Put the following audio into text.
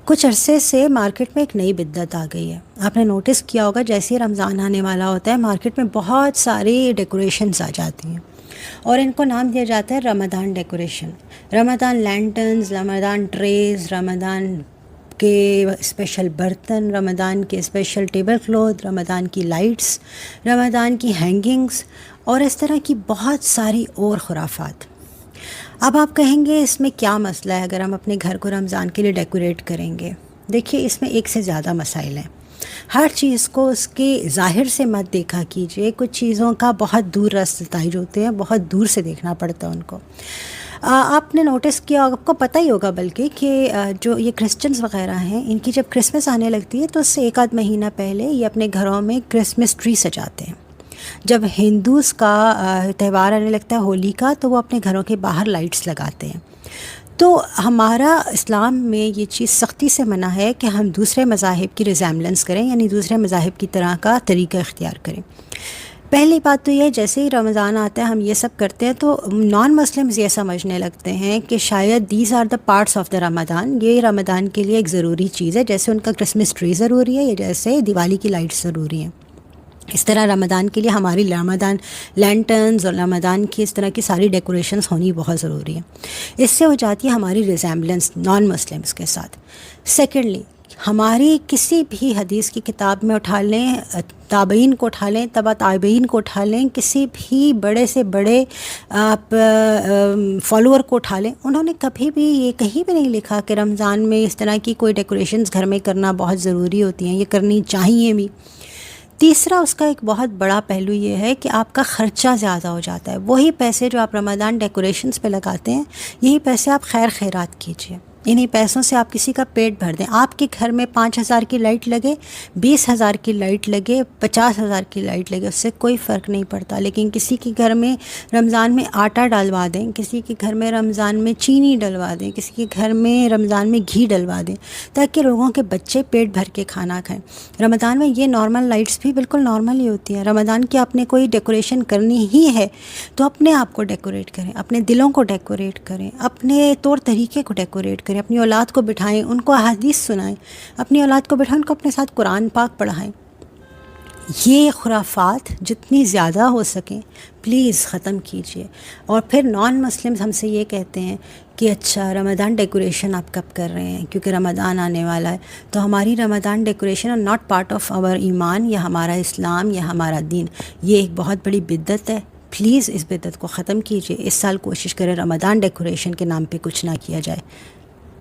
کچھ عرصے سے مارکیٹ میں ایک نئی بدعت آ گئی ہے. آپ نے نوٹس کیا ہوگا جیسے ہی رمضان آنے والا ہوتا ہے مارکیٹ میں بہت ساری ڈیکوریشنز آ جاتی ہیں اور ان کو نام دیا جاتا ہے رمضان ڈیکوریشن. رمضان لینٹرنز، رمضان ٹریز، رمضان کے اسپیشل برتن، رمضان کے اسپیشل ٹیبل کلوتھ، رمضان کی لائٹس، رمضان کی ہینگنگز اور اس طرح کی بہت ساری اور خرافات. اب آپ کہیں گے اس میں کیا مسئلہ ہے اگر ہم اپنے گھر کو رمضان کے لیے ڈیکوریٹ کریں گے؟ دیکھیے اس میں ایک سے زیادہ مسائل ہیں. ہر چیز کو اس کے ظاہر سے مت دیکھا کیجیے. کچھ چیزوں کا بہت دور رس نتائج ہوتے ہیں، بہت دور سے دیکھنا پڑتا ہے ان کو. آپ نے نوٹس کیا، آپ کو پتہ ہی ہوگا بلکہ کہ جو یہ کرسچنز وغیرہ ہیں ان کی جب کرسمس آنے لگتی ہے تو اس سے ایک آدھ مہینہ پہلے یہ اپنے گھروں میں کرسمس ٹری سجاتے ہیں. جب ہندوز کا تہوار آنے لگتا ہے ہولی کا تو وہ اپنے گھروں کے باہر لائٹس لگاتے ہیں. تو ہمارا اسلام میں یہ چیز سختی سے منع ہے کہ ہم دوسرے مذاہب کی ریزیمبلنس کریں، یعنی دوسرے مذاہب کی طرح کا طریقہ اختیار کریں. پہلی بات تو یہ، جیسے ہی رمضان آتا ہے ہم یہ سب کرتے ہیں تو نان مسلمز یہ سمجھنے لگتے ہیں کہ شاید these are the parts of the Ramzan, یہ رمضان کے لیے ایک ضروری چیز ہے، جیسے ان کا کرسمس ٹری ضروری ہے یا جیسے دیوالی کی لائٹس ضروری ہیں. اس طرح رمضان کے لیے ہماری رمضان لینٹرنز اور رمضان کی اس طرح کی ساری ڈیکوریشنز ہونی بہت ضروری ہے. اس سے ہو جاتی ہے ہماری ریزیمبلنس نان مسلمس کے ساتھ. سیکنڈلی، ہماری کسی بھی حدیث کی کتاب میں اٹھا لیں، تابعین کو اٹھا لیں، تبع تابعین کو اٹھا لیں، کسی بھی بڑے سے بڑے آپ فالوور کو اٹھا لیں، انہوں نے کبھی بھی یہ کہیں بھی نہیں لکھا کہ رمضان میں اس طرح کی کوئی ڈیکوریشنز گھر میں کرنا بہت ضروری ہوتی ہیں، یہ کرنی چاہیے بھی. تیسرا اس کا ایک بہت بڑا پہلو یہ ہے کہ آپ کا خرچہ زیادہ ہو جاتا ہے. وہی پیسے جو آپ رمضان ڈیکوریشنز پہ لگاتے ہیں، یہی پیسے آپ خیر خیرات کیجیے. انہی پیسوں سے آپ کسی کا پیٹ بھر دیں. آپ کے گھر میں 5,000 کی لائٹ لگے، 20,000 کی لائٹ لگے، 50,000 کی لائٹ لگے، اس سے کوئی فرق نہیں پڑتا. لیکن کسی کے گھر میں رمضان میں آٹا ڈلوا دیں، کسی کے گھر میں رمضان میں چینی ڈلوا دیں، کسی کے گھر میں رمضان میں گھی ڈلوا دیں تاکہ لوگوں کے بچے پیٹ بھر کے کھانا کھائیں. رمضان میں یہ نارمل لائٹس بھی بالکل نارمل ہی ہوتی ہیں. رمضان کی آپ نے کوئی ڈیکوریشن کرنی ہی ہے تو اپنے آپ کو ڈیکوریٹ کریں، اپنے دلوں کو ڈیکوریٹ کریں، اپنے طور طریقے کو ڈیکوریٹ کریں، اپنی اولاد کو بٹھائیں، ان کو احادیث سنائیں، اپنی اولاد کو بٹھائیں، ان کو اپنے ساتھ قرآن پاک پڑھائیں. یہ خرافات جتنی زیادہ ہو سکیں پلیز ختم کیجیے. اور پھر نان مسلمز ہم سے یہ کہتے ہیں کہ اچھا رمضان ڈیکوریشن آپ کب کر رہے ہیں کیونکہ رمضان آنے والا ہے. تو ہماری Ramzan decoration are not part of our ایمان یا ہمارا اسلام یا ہمارا دین. یہ ایک بہت بڑی بدعت ہے. پلیز اس بدعت کو ختم کیجیے. اس سال کوشش کریں رمضان ڈیکوریشن کے نام پہ کچھ نہ کیا جائے.